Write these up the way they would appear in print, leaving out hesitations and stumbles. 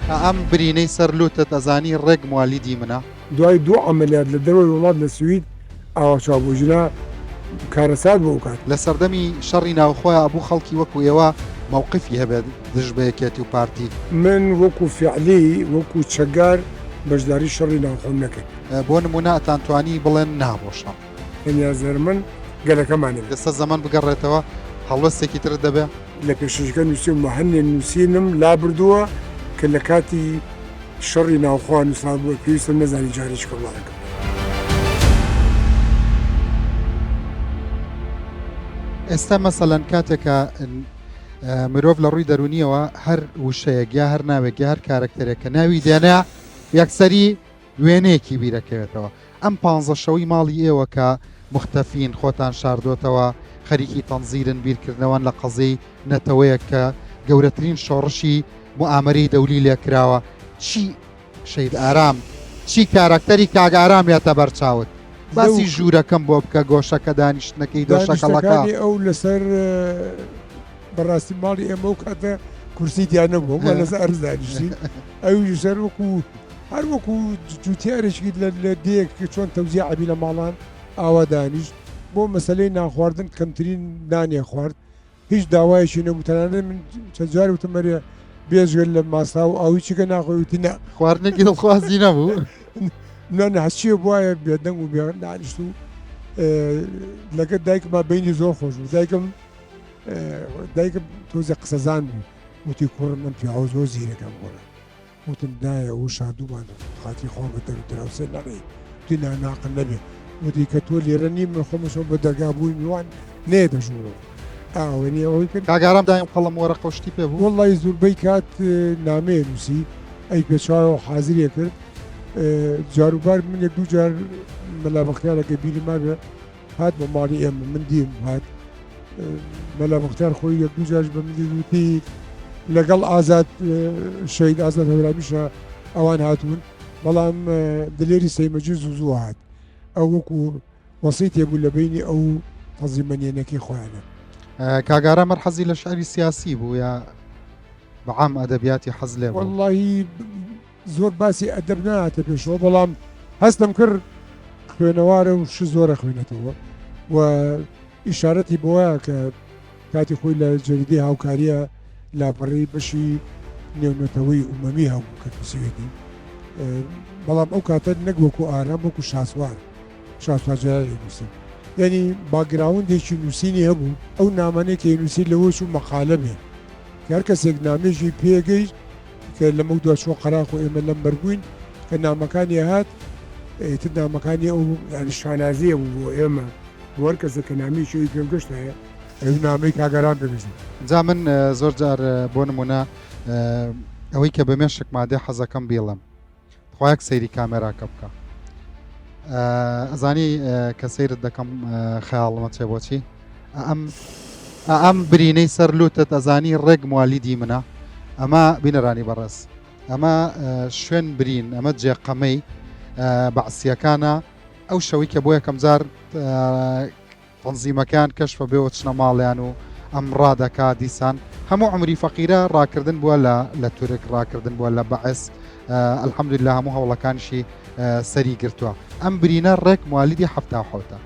ئەم برینەی سەر لوتە ئەزانی ڕێک موالیدی منە دوای دوو عملیات لە دەروی وڵات لە سوید ئاواشابووژنا کارەسات بۆ کات لە سەردەمی شەڕی ناوخۆیان هەبوو خەڵکی وەکو ئێوە مووقفی هەبێت دژ بە یەکێتی و پارتی من وەکو فعلی وەکو چەگار بەشداری شەڕی ناوخۆم نەکرد بۆ نمونە ئەتانتوانی بڵێن نابۆشە هێنیازەر من گەلەکەمانێت ئێستا زەمان بگەڕێتەوە هەڵوەستێکی تر دەبێ لە پێشەکە نووسیم و هەندێک نووسینم لا بردووە کە لە کاتی شەڕی ناوخۆ نووسرا بووە پێویستم نەزانی جارێک کەڵاکەم. ئێستا مەسەلەن کاتێکە مرۆڤ لە ڕووی دەرونیەوە هەر وشەیەک یا هەر ناوێک یا هەر کارکتەرێک کە ناوی دێنە یەکسەری وێنەیەکی بیرەکەوێتەوە. ئەم 15 شەوی ماڵی ئێوە کە مختەفین خۆتان شاردۆتەوە خەریکی تەنزیرن بیرکردنەوەن لە قەزەی نەتەوەیە کە گەورەترین شۆڕشی موئامەرەی دەولی لێکراوە چی شەید ئارام چی کارکتەری کاگارامێتە بەرچاوت باسی ژوورەکەم بۆ بکە گۆشەکە دانیشتنەکەی دۆشەکەڵەکە ئەو لەسەر بەڕاستی ماڵی ئێمە و کاتە کورسی دیان نەبووە لەسەر ئەرزدانیشتی ئەوی سەر وەکو هەر وەکو جوتیارێکی لە دێک چۆن تەوزیع عەبی لە ماڵان ئاوا دانیشت بۆ مەسەلەی ناخواردن کەمترین نانێ خوارد هیچ داوایەکی نەبوو تەنانەت من چەند جار وتمەرێ بێژگەل لە ماسا و ئاوی چیکە ناخۆیوتی نە خواردنێکی دڵخوازی نەبوو هەچیە بواە بێدەنگ و بێ دانیشت و لەگە دایکما بینی زۆر خۆش بوو دایکم تۆزە قسەزان بوو وتی کوڕم من پیاوە زۆر زیرەکەم گۆرە وتم دایە و شادومان خاتی خۆ بە دەرودراوسێ نەڕێ وتی ناناقل نەبێ وتی کە تۆ لێرە نیم من خۆمەشەوە بە دەرگا بووی میوان نێ دەژوورەوە ئاوێنی ئەوەی کرد کاگارام دایم قەڵەم وەرە قۆشتی پێ بوو وەڵی زوربەی کات نامەیە نووسی ئەی پێچوارەوە حازریە کرد جاروبار من یەک دوو جار مەلا بەختیارەکە بیری ما بێ هات بە ماڵی ئێمە من دیم هات مەلا بەختیار خۆی یەک دوو جارش بە مندی وتی لەگەڵ ئازاد شەید ئازاد هەورامیشە ئەوان هاتوون بەڵام دلێری سەیمەجی زوو هات ئەو وەکو وەسەی تێبوو لە بینی ئەو تەنزیمەنیێنەکەی خۆیانە کاگارە مەرحەزی لە شعری سیاسی بوو یا بەعام ئەدەبیاتی حەز لێ بوو وەڵڵاهی زۆر باسی ئەدەب نهاتە پێشەوە بەڵام هەستم کرد خوێنەوارە و ش زۆرە خوێنێتەوە و ئیشارەتی بۆیە کە کاتی خۆی لە جەریدەی هاوکاریە لاپەڕی بەشی نێونەتەوەی ئومەمی هەبوو کە سوێتی بەڵام ئەو کاتە نەک وەکو ئارام وەکو شاسوار جارێ نووسین یعنی باگراوندێکی نووسینی هەبوو ئەو نامانەیە کە نووسی لەوەش و مەقالە بێ هەر کەسێک نامێژی پێگەیشت کە لەمە دو چۆ قەراق و ئێمە لەم بەربووین کە نامەکانی هات تر نامەکانی ئەو شانازیە بوو بۆ ئێمە وەر کەسە کە نامیشی پێم گەشت هەیە ئەو نامەی کاگەران دەبێژن جا من زۆر جار بۆ نمونە ئەوەی کە بەمێشک مادێ حەزەکەم بێڵم خۆیەک سەیری کامێراکە بکە ئەزانی کە سەیرت دەکەم خەیاڵمە چێ بۆچی ئەم برینەی سەر لوتت ئەزانی ڕێک موالیدی منە ئەمە بینەرانی بەڕێز ئەمە شوێن برین ئەمە جێقەمەی بەعسیەکانە ئەو شەوی کە بۆ یەکەم جار تەنزیمەکان کەشفە بێەوە چنە ماڵیان و ئەم ڕادەکە دیسان هەموو عمری فەقیرە ڕاکردن بووە لە تورک ڕاکردن بووە لە بەعس ئەلحەمدوللا هەموو هەوڵەکانشی سەری گرتووە ئەم برینە ڕێک موالیدی 1970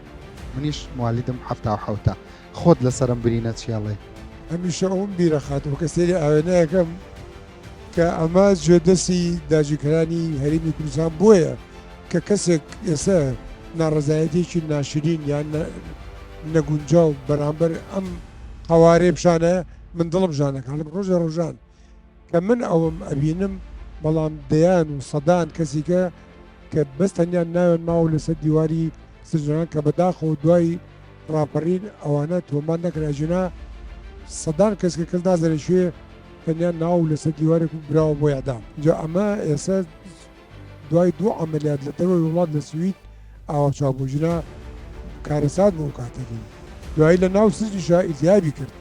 منیش موالیدم 1970 خۆت لەسەرم برینە چیاڵێ هەمیشە ئەوم بیرە خاتەوە کە سێری ئاوێنەیەکەم کە ئەمە جێدەستی داگیرکەرانی هەرێمی کوردستان بۆیە کە کەسێک ئێستا ناڕزایەتێکی ناشرین یان نەگونجاو بەرامبەر ئەم قەوارێ بشانە من دڵم ژانەکان لە ڕۆژە ڕۆژان کە من ئەوم ئەبینم بەڵام دەیان و سەدان کەسیکە کە بەستەنیان ناوێن ماوە لەسەر دیواری سژنان کە بەداخەوە دوای ڕاپەڕین ئەوانە تۆمان نەکراژنا سەدان کەسکە کەس نازانێت شوێ تەنیان ناو لەسەر دیوارێک و براوە بۆ یادام جا ئەمە ئێستا دوای دوو عملیات لە دەروی وڵات لە سوید ئاوا چاوبووژنا کارەسات بۆ کاتەکەی دوایی لە ناو سژنیشا ئیتیابی کرد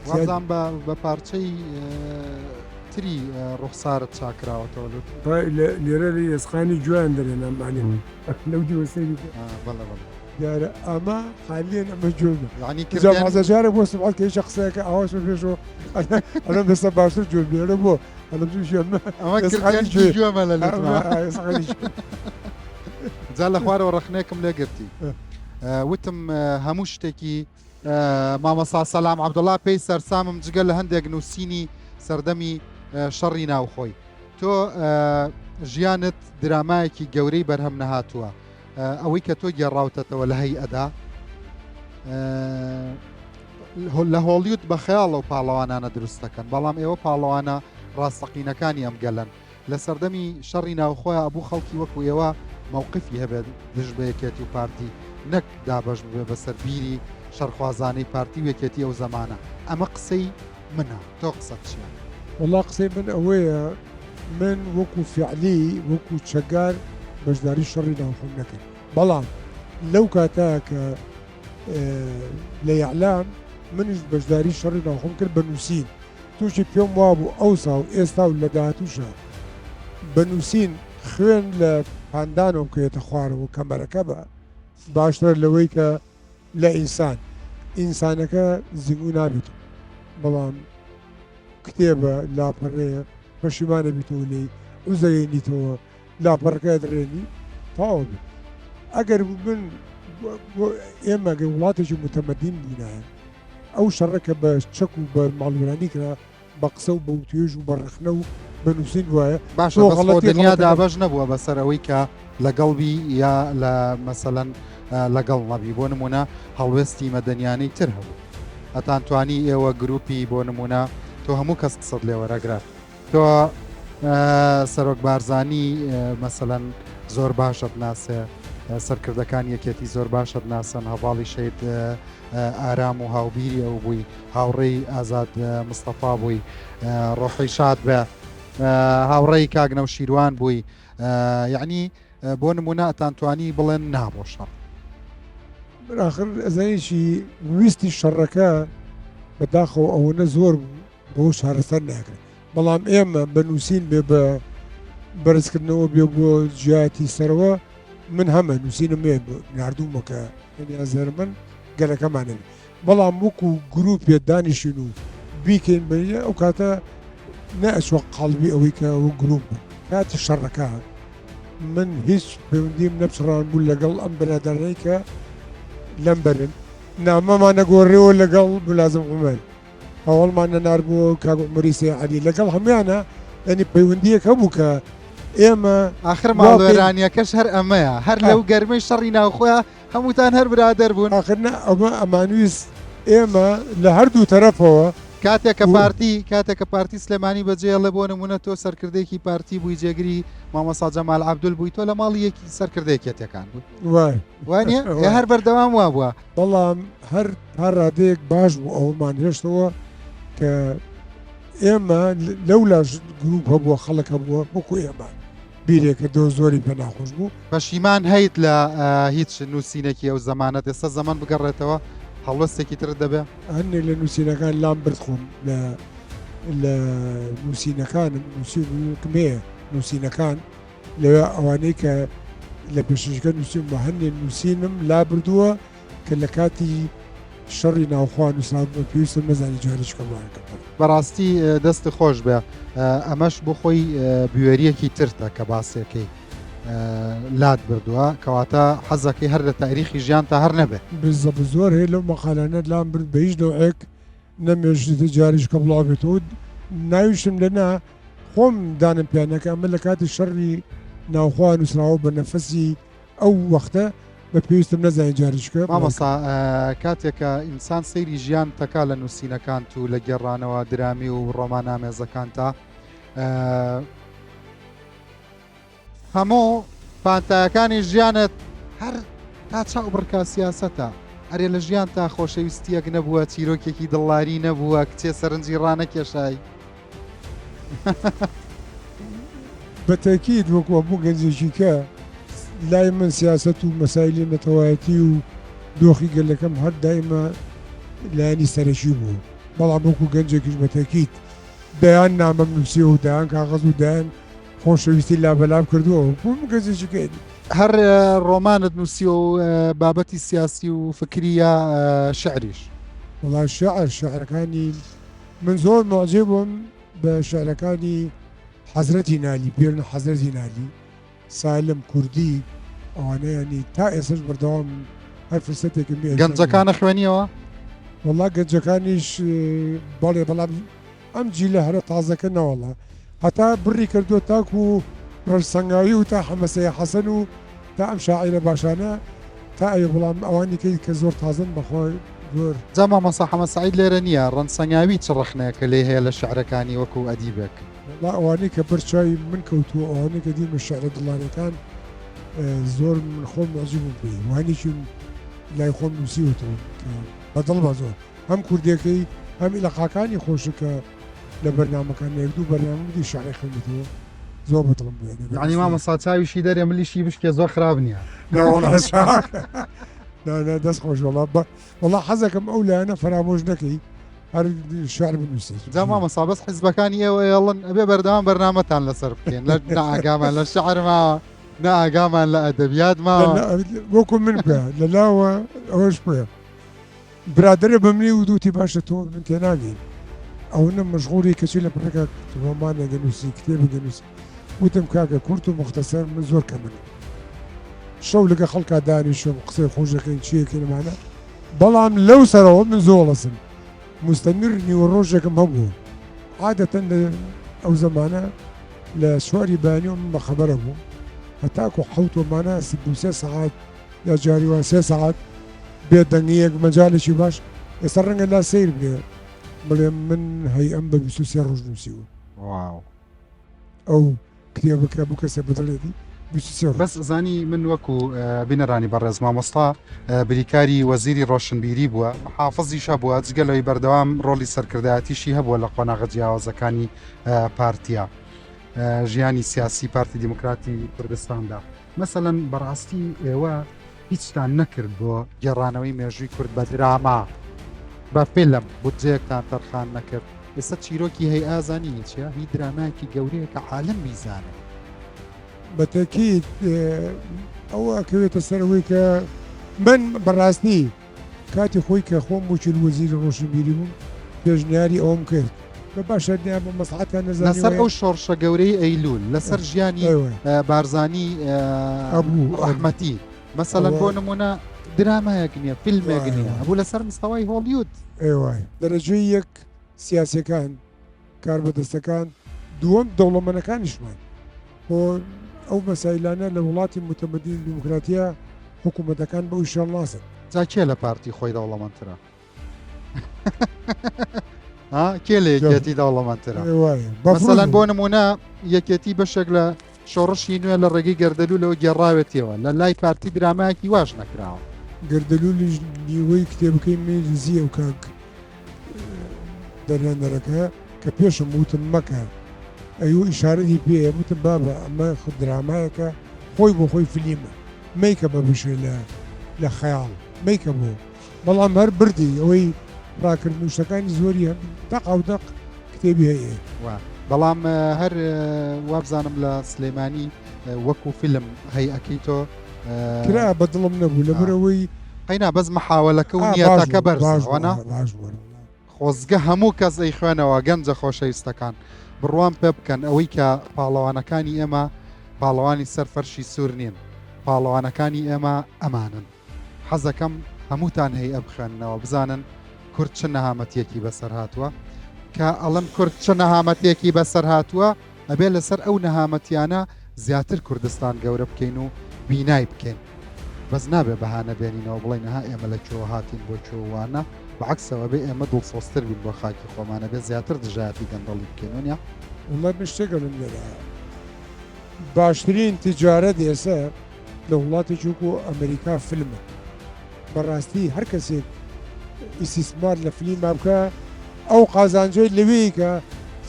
وازان بە پارچەی تری ڕوخسارت چاکراوەتەوە لێرە ئێسقانی جویان دەرێنام لەو دیوەسەری بەڵێ دیارە ئەمە حالیان ئەمە جوێنە یعنی جا کردیان حەزەجارە بۆ سبحات کە شخصەکە ئاواش پێشەوە ئەلە بەسە باشتر جوێ بێرە بۆ ئەلە تووشێن ئەمە کردیان گوێمە لە لەتما جا لە خوارەوە ڕخنێکم لێ گرتی وتم هەموو شتێکی مامەسا سەلام عەبدوڵڵا پێی سەرسامم جگە لە هەندێک نووسینی سەردەمی شەڕی ناوخۆی تۆ ژیانت درامایەکی گەورەی بەرهەم نەهاتووە ئەوەی کە تۆ گێڕاوتەتەوە لە هەیئەدا لە هۆڵیوود بە خەیاڵە و پاڵەوانانە دروستەکەن بەڵام ئێوە پاڵەوانە ڕاستەقینەکانی ئەم گەلن لە سەردەمی شەڕی ناوخۆیە ئەبوو خەڵکی وەکو ئێوە مووقفی هەبێت دژ بە یەکێتی و پارتی نەک دابەش بێ بەسەر بیری شەرخوازانەی پارتی و یەکێتی ئەو زەمانە ئەمە قسەی منە تۆ قسەت چیە؟ وڵا قسەی من ئەوەیە من وەکو فعلی وەکو چەگار بەشداری شەڕی ناوخۆم نەکرد بەڵام لەو کاتە کە لە یعلام منیش بەشداری شەڕی ناوخۆم کرد بە نووسین تووشی پێم وا بوو ئەوسا و ئێستا و لە داهاتووشە بە نووسین خوێن لە پاندانەوە کێتە خوارەوە کەمەرەکە بە باشتر لەوەی کە لە ئینسان ئینسانەکە زیندوو نابێت بەڵام کتێبە لاپەڕەیە پەشیمانە بیتەوە لێی ئوزەرێنیتەوە لاپەڕەکە درێنی تاوە بێت ئەگەر من ئێمە وڵاتێکی متەمەدین بووینایە ئەو شەڕەکە بە چەک و بە ماڵوێرانی کرا بە قسە و بە وتێژ و بە ڕخنە و بە نووسین وایە باشە بەس دنیا دابەش نەبووە بەسەرەوەی کە لەگەڵبی یا لە مەسەلەن لەگەڵ نەبی بۆ نمونە هەڵوێستی مەدەنیانەی تر هەبوو هەتان توانی ئێوە گروپی بۆ نمونە تۆ هەموو کەس قسەت لێ وەرەگرات تۆ سەرۆک بارزانی مەسەلەن زۆر باشت ناسێ سەرکردەکان یەکێتی زۆر باشت ناسن هەواڵی شید ئارام و هاوبیری ئەو بووی هاوڕێی ئازاد مستەفا بووی ڕۆحی شاد بێ هاوڕێی کاگنە و شیروان بووی یعنی بۆ نمونە ئەتانتوانی بڵێن نابۆ شەڕ آخر ئەزانیشی ویستی شەڕەکە بەداخەوە ئەوەنە زۆر بۆ شارەسەر ناکرێت بەڵام ئێمە بە نووسین بێ بە بەرزکردنەوە بێ بۆ جیاتی سەرەوە من هەمە نووسینم مێ نردوومەکە زەر من گەلەکەمانێت بەڵام وەکو گروپێ دانیشین و بیکەین بەریە ئەو کاتە نەئەچوە قەڵبی ئەوەی کە ئەو گروپ کاتی شەڕەکە من هیچ پەیوەندیم نەپسڕان بوو لەگەڵ ئەم بەرادەرەی کە لەم بەرن نامەمانە گۆڕێەوە لەگەڵ ملازم عومەر هەوڵمان نەنار بووە کاک عومەری سێعەلی لەگەڵ هەمویانە ئەنی پەیوەندیەک هەبوو کە ئێمە آخر ماڵوێرانیەکەش هەر ئەمەیە هەر لەو گەرمەی شەڕی ناوخۆیە هەمووتان هەر برادەر بوون آخرنا ئەمە ئەمانویست ئێمە لە هەردوو تەرەفەوە کاتێکە پارتی سلێمانی بەجێڵێ بۆ نمونە تۆ سەرکردێکی پارتی بووی جێگری مامەسا جەمال عەبدول بووی تۆ لە ماڵی یەکی سەرکردێکێتەکان بوو وانە هەر بەردەوام وا بووە بەڵام هەر ڕادەیەک باش بوو ئەومان هێشتەوە کە ئێمە لەولا گروپ هەبووە خەڵک هەبووە وەکو ئێمە بیرێکە دۆ زۆری پێ ناخۆش بوو پەشیمان هەیت لە هیچ نووسینێکی ئەو زەمانەت ئێستا زەمان بگەڕێتەوە هەڵوەستێکی تر دەبێ هەندێک لە نووسینەکان لام بردخۆم لە نووسینەکانم نووسینکمەیە نووسینەکان لەوێ ئەوانەی کە لە پێششەکە نووسین بە هەندێک نووسینم لا بردووە کە لە کاتی شەڕی ناوخوا نووسان پێویستم نەزانی جارێککە وانەکە بەڕاستی دەستی خۆش بێ ئەمەش بۆ خۆی بوێریەکی ترتە کە باسێکەی لات بردووە کەواتە حەزەکەی هەر لە تاریخی ژیان تا هەر نەبێت بزە زۆر هەیە لەو مەقالانە لام برد بە هیچ نەوەیەک نەمێژێتە جاریشکە بڵاوێتەوە ناویشم لەنا خۆم دانم پیانەکە ئەمە لە کاتی شەڕی ناوخوا نووسراوە بە نەفەسی ئەو وەختە بە پێویستم نەزانین جاریشکە مامەسا کاتێکە ئینسان سەیری ژیان تەکا لە نووسینەکان و لە گێڕانەوە درامی و ڕۆمانامێزەکان تا هەموو پانتایەکانی ژیانت هەر تا چاو بڕکا سیاسەتە ئەرێ لە ژیان تا خۆشەویستیەک نەبووە چیرۆکێکی دڵاری نەبووە کچێ سەرنجی ڕانەکێشای بەتەکید وەکووە بوو گەنجێکی کە لای من سیاست و مەسایلی نەتەوایەتی و دۆخی گەلەکەم هەر دایمە لایانی سەرەکی بوو بەڵام وەکو گەنجێکیش بەتەکید دەیان نامەم نووسیە و دایان کاغەز و دایان خۆشەویستی لابەلام کردووە بووم گەزیشکەین هەر ڕۆمانت نووسی و بابەتی سیاسی و فکریە شعریش وڵای شعرەکانی من زۆر معجب بووم بە شعرەکانی حەزرەتی نالی پێرن حەزرەتی نالی سالم کوردی ئەوانەیانی تا ئێسش بەردەوام هەر فرسەتێکم گەنجەکانە خوێنیەوە وڵا گەنجەکانیش بەڵێ بەڵام ئەم جیلە هەرە تازەکە نەوەڵا هەتا بڕی کردو تاکو و ڕەشسەنگاوی و تا حەمەسەیە حەسەن و تا ئەم شاعیرە باشانە تا ئەوێ بەڵام ئەوانی کە زۆر تازن بەخۆی زۆر جاما مەسا حەمە سەعید لێرە نییە ڕەنسەنگاوی چ ڕەخنەیە کە لێ هەیە لە شعرەکانی وەکو ئەدیبێک وڵا ئەوانەی کە بەرچاوی من کەوتووە ئەوانەی کە دیمە شعرە دڵانەکان زۆر من خۆم معجبم پێی وانیشون لای خۆم نووسیوتەوە بەدڵ بە زۆر هەم کوردەکەی هەم ئیلەقاکانی خۆشە کە لە بەرنامەکان یەک دوو بەرنامەی شعری خوێنیتەوە زۆر بەدڵم بووێنێ یعنی مامەسا چاویشی دەرێ ملیشی بشکێ زۆر خراپ نییە دەست خۆش وڵا حەزەکەم ئەو لایەنە فرامۆژ نەکەی هەر شعر بنووسیت جا مامەسا بەس حیزبەکانی ئێوە ئێڵن ئەبێ بەردەوام بەرنامەتان لەسەر بکەین لە نائاگامان لە شعر ماوە نائاگامان لە ئەدەبیات ماوە وەکو من بکە لەلاوە ئەوەش بێ برادرە بەمنی و دووتی باشە تۆ من تێناگەین ئەوە مەشغوڵی کەچی لە پڕەکە ڕۆمانە گەنووسی کتێبە گەنووسی وتم کاکە کورت و مختصر من زۆر کە منە شەو لەگە خەڵکا دانیشم قسەی خۆشەکەین چیەکەی لەمانە بەڵام لەو سەرەوە من زۆڵەسم مستەمر نیوەڕۆژێکم هەبوو عادەتەن لە ئەو زەمانە لە سواری بەیانی من بەخەبەرە بوو هەتاکو حەوتۆمانە سێ سەعات یا جاریوان 3 سەعات بێ دەنگیەک مەجالێکی باش ئێستا ڕەنگە لا سیر بێ بڵێ من هەی ئەم بە 23 ڕۆژ نووسیوە واو ئەو کتێبەکە بوو کەسێ بدڵێتی بەس زانی من وەکو بینەرانی بەڕێز مامۆستا بریکاری وەزیری ڕۆشنبیری بووە حافظیشە بووە جگەلەوەی بەردەوام ڕۆلی سەرکردایەتیشی هەبووە لە قۆناغە جیاوازەکانی پارتیا ژیانی سیاسی پارتی دیموکراتی کوردستاندا مەسەڵەن بەڕاستی ئێوە هیچتان نەکرد بۆ گێڕانەوەی مێژووی کورد بە دراما بە فیلم بودجەیەکتان تەرخان نەکرد ئێستا چیرۆکی هەی ئازانی چیە هی درامایکی گەورەیە کە عالم بیزانێت بەتەکیت ئەوە ئەکەوێتە سەرەوەی کە من بەڕاستی کاتی خۆی کە خۆم وەکیل وەزیری ڕۆشنبیری بووم پێشنیاری ئەوم کرد بە باشەرنیان بە مەسلحەتان نەزانی لەسەر ئەو شۆڕشە گەورەی ئەیلول لەسەر ژیانی بارزانی ئەحمەتی مەسەڵەن بۆ نمونە درامایەک نییە فیلمێک نییە هەبوو لەسەر مستەوای هۆلیوود ئێوای دەرەجەی یەک سیاسەکان کار بەدەستەکان دووەم دەوڵەمەنەکانیشمان بۆ ئەو مەسایلانە لە وڵاتی متەمەدین دیموکراتیە حکوومەتەکان بە ئیشان ناسن جا کێ لە پارتی خۆی دەوڵەمەندترە کێ لە یەکێتی دەوڵەمەندترە مەسەڵەن بۆ نمونە یەکێتی بەشێک لە شۆڕشی نوێ لە ڕێگەی گەردەلوو لەوە گێڕاوێتەوە لە لای پارتی درامایەکی واش نەکراوە گەردەلوولیش نیوەی کتێبەکەی مێزیە و کاک دەرێنەرەکە کە پێشم وتم مەکە ئەیوە ئیشارەتی پێ وتم بابە ئەمە درامایەکە خۆی بۆ خۆی فلیمە میکە بە بشێ لە خەیاڵ میکە بۆ بەڵام هەر بردی ئەوەی ڕاکردن شتەکانی زۆری دەق کتێبی هەیە بەڵام هەر وابزانم لە سلێمانی وەکو فیلم هەیەکەی تۆ کرا بەدڵم نەبوو لەبەرەوەی قەینا بەس مەحاوەلەکە و نیەتەکە بەرزوانە خۆزگە هەموو کەس ئەی خوێنەوە گەنجە خۆشەویستەکان بڕوان پێ بکەن ئەوەی کە پاڵەوانەکانی ئێمە پاڵەوانی سەرفەرشی سوور نین پاڵەوانەکانی ئێمە ئەمانن حەزەکەم هەمووتان هەیە بخوێننەوە بزانن کورد چ نەهامەتیەکی بەسەر هاتووە کە ئەڵم کورد چ نەهامەتێکی بەسەر هاتووە ئەبێ لەسەر ئەو نەهامەتیانە زیاتر کوردستان گەورە بکەین و بینای بکەین بەس نابێ بەهانە بێنینەوە بڵێن ها ئێمە لە چۆ هاتین بۆ چۆوانە بەعکسەوە بێ ئێمە دڵسۆستر بین بۆ خاکی خۆمانە بێ زیاتر دژایەتی گەندەڵی بکەین وانیا وڵای من شتێکم لێرە باشترین تیجارەت ئێستا لە وڵاتێکی وەکو ئەمریکا فیلمە بەڕاستی هەر کەسێک ئیسیسمار لە فیلمە بکە ئەو قازانجەی لەوەیە کە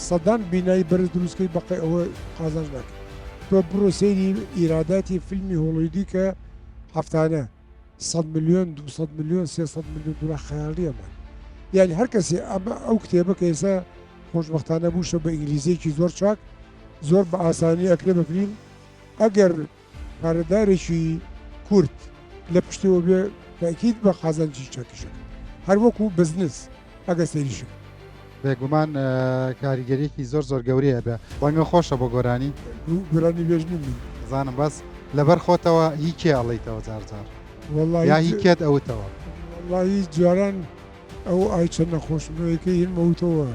سەدان بینایی بەرز دروستکەی بەقی ئەوە قازانج ناکە تۆ بڕۆ سەیری ئیراداتی فیلمی هۆڵیدی کە هەفتانە 100 میلیۆن 200 میلیۆن 300 میلیۆن دلار خەیاڵیەمان یعنی هەر کەسێ ئەمە ئەو کتێبە کە ئێستا خۆشبەختانە بووشە بە ئینگلیزیەکی زۆر چاک زۆر بە ئاسانی ئەکرێ بکرین ئەگەر پارەدارێکی کورت لە پشتەوە بێ تاکید بە قازانجی چاکیشەکە هەر وەکو بزنس ئەگە سەیریشە بێگومان کاریگەریەکی زۆر گەورەیە بێ وەنگە خۆشە بۆ گۆرانی گۆرانی بێژنی من زانم بەس لەبەر خۆتەوە هی کێ ئەڵیتەوە جار والله یا هی کێت ئەوتەوە والله جواران ئەو ئای چەند نەخۆشمەوەیەکەی هینمەوتەوە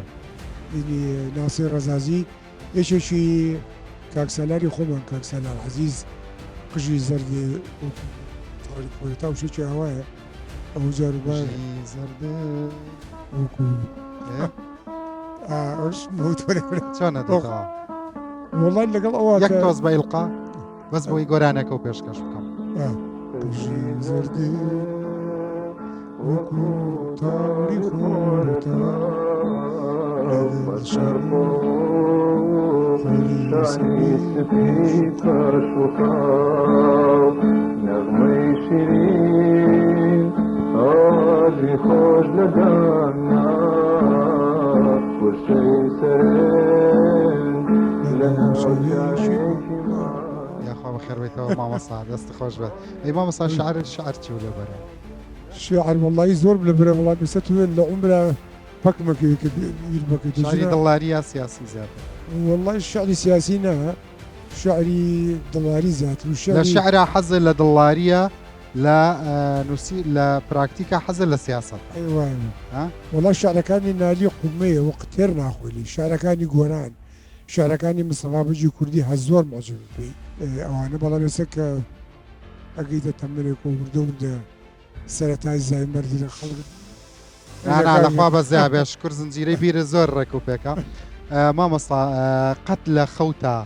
ناسی ڕەزازی یەکێکی کاکسەلاری خۆمان کاکسەلار عەزیز قژی زەردێ خۆتا و شێکی ئاوایە ئەو جاروبار وەکو ئەوش چۆنە دەتەوە وڵای لەگەڵ ئەوە یەک تۆز بە ئیلقا بەس بۆی گۆرانەکە و پێشکەش بکەم قژی زەردێ وەکو تاوری خۆرتا لەگەڵ شەڕ شاهی سپید کاش و خاو نغمه شیرین آوازی خوش لدانا خوشی سرین لنوشیشی یاخوا بەخێربێتەوە مامەسا دەست خۆش بێت ئەی مامەسا شعر چی و لێبەرە شعر والله زۆر لە برە وڵات بێسە توێن لە عمرە پەکمەکەوێکە شعری دڵاری یا سیاسی زیاتر والله شعری سیاسی نا شعری دڵاری زیاتر و لە شعرا حەزە لە دڵاریە لە پراکتیکە حەزە لە سیاست ئەیوان والله شعرەکانی نالی قومەیە وەقتێر ناخۆلی شعرەکانی گۆران شعرەکانی مستەفا بەجی کوردی هە زۆر مەعجب پێی ئەوانە بەڵام ێستا کە ئەگەیتە تەمەێک و وردەوردە سەرەتای زای مەردی لە خەڵک لەخوا بەزیا بێ شکر زنجیرەی بیرە زۆر ڕێک و پێکە مامەستا قەت لە خەوتە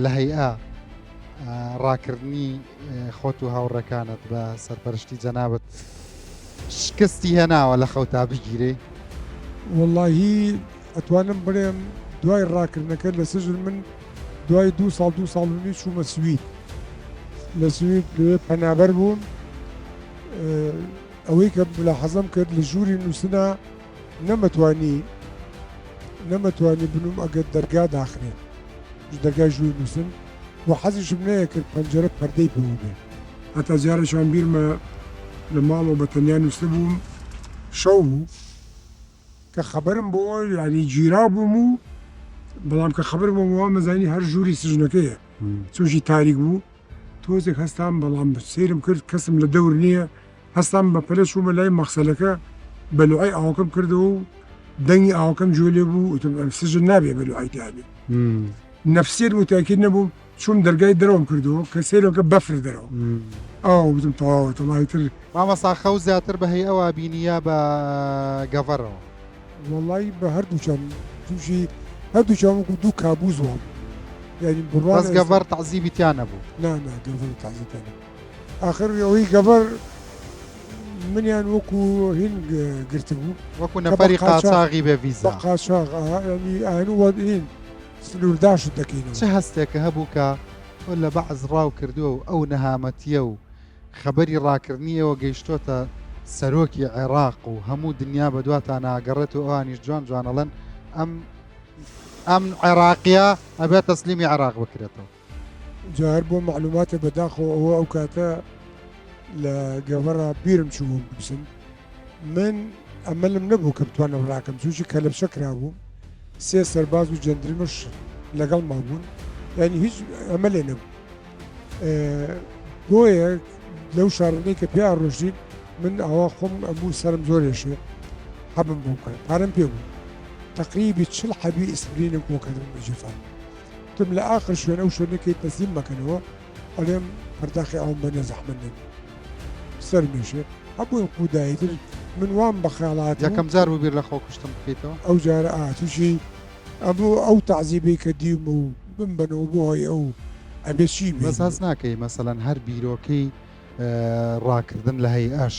لە هەیئە ڕاکردنی خۆت و هاوڕەکانت بە سەرپەرشتی جەنابەت شکستی هێناوە لە خەوتا بگیرێ واللهی ئەتوانم بڵێم دوای ڕاکردنەکە لە سژن من دوای دو ساڵ نی چوومە سوید لە سوید لێ پەنابەر بووم ئەوەی کە لە حەزم کرد لە ژووری نووسنا نەمەتوانی بنوم ئەگەر دەرگا داخرێ دەرگای ژووری نووسن و حەزیشم نەیە کرد پەنجەرە پەردەی پێوە بێ هەتا جارێکیان بیرمە لە ماڵەوە بە تەنیا نووسە بووم شەو بوو کە خەبەرم بۆ ینی گیرا بووم و بەڵام کە خەبەرم بۆ مەزانی هەر ژووری سژنەکەیە چۆشی تاریک بوو تۆزێک هەستان بەڵام سیرم کرد کەسم لە دەور نییە هەستان بە پەلە چوومە لای مەخسەلەکە بەلوعای ئاوەکەم کردەوە و دەنگی ئاوەکەم جۆلێ بوو سژن نابێ بەلوعای تابێ نەفسیر متاکید نەبوو چوم دەرگای دەرەوەم کردەوە کە سێرەکە بەفر دەرەوە وتم تەواوە تەڵایتر مامەسا خەو زیاتر بە هەی ئەوە بینیە بە گەڤەڕەوە وڵی بە هەردووچەم تووشی هەردووچەم وەکو دوو کابوو زوام یعنی بەس گەڤەر تەعزیبی تیان نەبوو گەڤەر تازیتانە آخر ئەوەی گەڤەر منیان وەکو هین گرتبوو وەکو نەفەری قاچاغی بە ڤیزا قاچاغ هین سلورداشت دەکەینەوە چه هەستێکە هەبوو کە لە بەعز ڕاو کردووە و ئەو نەهامەتیە و خەبەری ڕاکردنیەوە گەیشتۆتە سەرۆکی عێراق و هەموو دنیا بە دواتان ناگەڕێت و ئەوانیش جوانەڵەن ئەم عێراقیە ئەبێت تەسلیمی عێراق بکرێتەوە جار بۆ معلوماتە بەداخەوە ئەو کاتە لە گەڤەڕا بیرم چووم بسم من ئەمەلم نەبوو کە بتوانم ڕاکەم چووشی کە لە بشەکرا بووم سێ سەرباز و جەندرمش لەگەڵ مابوون ینی هیچ ئەمە لێ نەبوو بۆیە لەو شارانەی کە پێیان ڕۆژین من ئەوە خۆم ئەموو سرم زۆرێشێ حەبم بۆ بکەن پارەم پێ بوو تقریبی 40 حەبی ئیسپرینم بۆ کردم بەجێفان تم لە ئاخر شوێن ئەو شوێنەکەی تەسلیم مەکەنەوە ئەڵێم پەرداخی ئەوم بە نەزەحمەت نەبی سەر مێشێ هەبووی قوداییتر من وام بە خەیاڵات یەکەم جار بوو بیر لە خۆ کوشتم بکەیتەوە ئەو جارە تووشی ئەو تەعزیبەی کە دیم و بمبەنەوە بۆ هۆی ئەو ئەبێ چی بەس هەست ناکەی مەسەلەن هەر بیرۆکەی ڕاکردن لە هەیئەش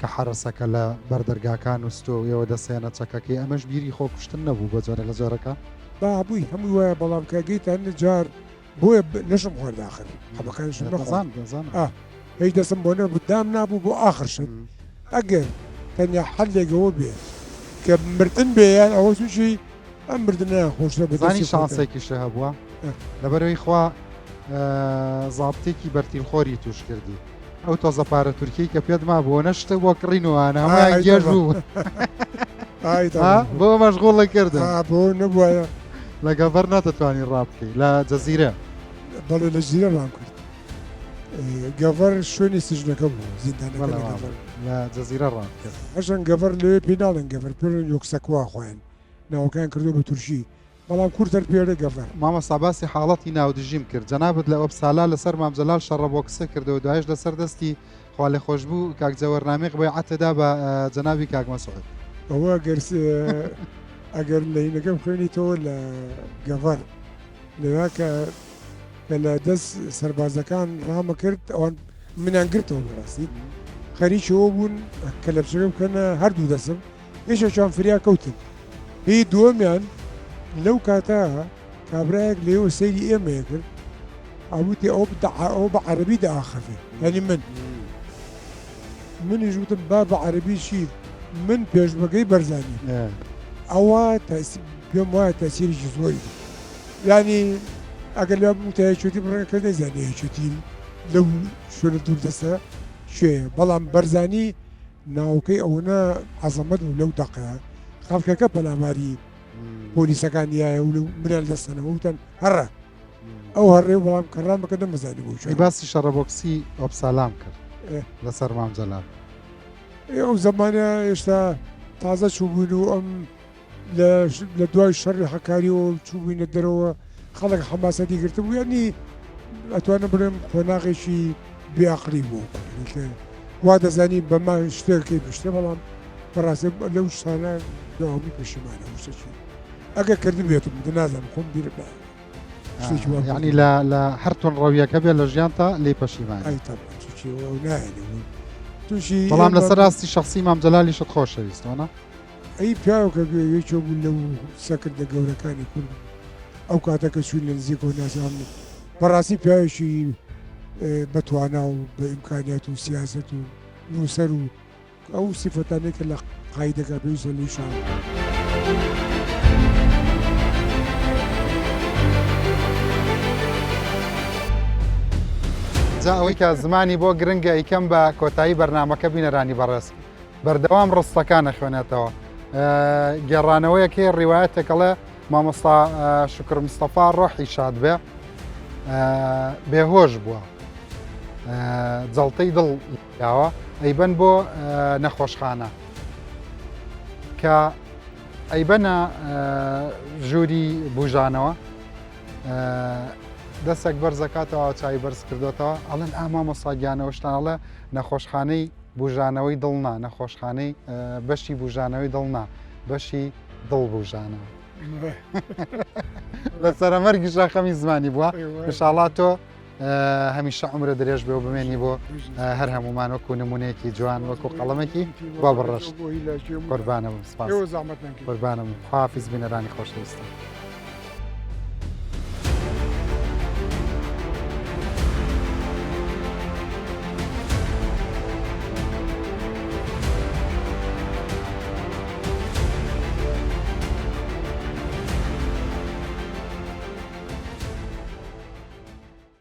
کە حرەسەکە لە بەردەرگاکان وستۆ ئێوە دەسێنە چەکەکەی ئەمەش بیری خۆ کوشتن نەبوو بە جۆرە لە جۆرەکە بابووی هەمووی وایە بەڵام کاگەیتان جار بۆیە نەشم خوارداخر حەبەکانشم نەخوازان هیچ دەستم بۆ نە بدام نابوو بۆ ئاخرشن ئەگەر تەنیا حەلێکەوە بێ کە مردن بێیان ئەوە تووشی ئەم مردنە خۆشە زانی شانسێکیشە هەبووە لەبەرەوەی خوا زابتێکی بەرتیلخۆری توش کردی ئەو تۆزە پارە تورکی کە پێت ما بۆ نەشتە بۆ کڕینوانە هەمویان گێژ بوو بۆ مەشغوڵی کردن بۆ نەبووە لەگە بەر ناتەتوانی ڕابکەی لە جەزیرە بەڵێ لە ژیرە ڕام کرد گەڤەر شوێنی سژنەکە بوو زیندانەکە لە گەڤەر لە جەزیرە ڕام کرد هەشان گەڤەر لەوێ پێناڵن گەڤەر پێڵن یۆکسەکوا خۆیان ناوەکان کردو بە تورشی بەڵام کورتەر پێرە گەڤەر مامەستا باسی حاڵەتی ناودژیم کرد جەنابەت لە ئۆبسالا لەسەر مامجەلال شەڕە بۆ قسە کردەوە دوایش لەسەر دەستی خوا لێ خۆش بوو کاک جەوەرنامەی بەیعەتەدا بە جەنابی کاک مەسعود ئەوە ئەگەر لەینەکەم خوێنیتەوە لە گەڤەر لەوە کە لە دەست سەربازەکان ڕامە کرد ئەوان منیان گرتەوە بەڕاستی خەریکەوە بوون کە لە بچەکە بکەنە هەردوو دەسم هێشەشان فریا کەوتن هی دووەمیان لەو کاتە کابراایەک لێوە سەیری ئێمەیە کرد ئەوتی ئەو بە عەرەبی داخەفێ ینی منیش وتم با بە عەرەبیشی من پێشبەکەی بەرزانی ئەوە پێم وایە تەسیریشی زۆری ینی ئەگەر لە متایەچێتی بڕەکە نەیزانێچێتی لەو شوێنە دوور دەستە شوێ بەڵام بەرزانی ناوکەی ئەوەنە عەزەمەت و لەو دەقەیە خەڵکەکە پەلاماری پۆلیسەکانیایە و منال دەستەنەوە وتەن هەڕە ئەو هەڕێ بەڵام کەڕامەکە نەمەزانی بۆ شوێ باسی شەڕەبۆکسی ئۆبسالام کرد لەسەر مامجەلال ئەو زەمانە هێشتا تازە چووبوون و ئەم لە دوای شەڕی حەکاریەوە چووبووینە دەرەوە خەڵک حەماسەتی گرتە بوو ینی ئەتوانە بڵێم خۆناغێکی بێعەقلی بوو وا دەزانی بەما شتێکی پشتە بەڵام بەڕاستی لەو شتانە داوامی پەشیمانە وشتێکی ئەگەر کردن بێتم نازانم خۆم بیرە یعنی لە هەر تۆن ڕەویەکە بێت لە ژیانتا لێ پەشیمان تووشی بەڵام لەسەر راستی شخصی مامجەلالیشت خۆشەویستەوە ئەی پیاوکە یەکێ بوو لەو سەکردە گەورەکانی کورد ئەو کاتەکە چوون لە نزیکەوە نازان بەڕاستی پیاوێکی بەتوانا و بە ئیمکانیات و سیاست و نووسەر و ئەو سیفەتانێک کە لە قایدەکە پێویستە لێشان جا ئەوەی کە زمانی بۆ گرنگە ئیکەم بە کۆتایی بەرنامەکە بینەرانی بەڕێز بەردەوام ڕستەکانە خوێنێتەوە گێڕانەوەیەکی ڕیوایەتێکەڵێ مامۆستا شکر مستەفا ڕۆحی شاد بێ بێهۆش بووە جەڵتەی دڵ یاوە ئەیبەن بۆ نەخۆشخانە کە ئەیبەنە ژووری بوژانەوە دەستێک بەرزەکاتەوە چای بەرز کردوێتەوە ئەڵێن مامۆستا گیانەوەشتانەڵێ نەخۆشخانەی بوژانەوەی دڵنا نەخۆشخانەی بەشی بوژانەوەی دڵنا بەشی دڵ بوژانەوە لە سەرەمەرگی شاخەمی زمانی بووە ئینشاڵڵا تۆ هەمیشە عمرە درێژ بێ و بمێنی بۆ هەر هەمومان وەکو نمونەیەکی جوان وەکو قەڵەمێکی با بڕەشت قوربانە بم سپاس قوربانم حافیز بینەرانی خۆشەویستم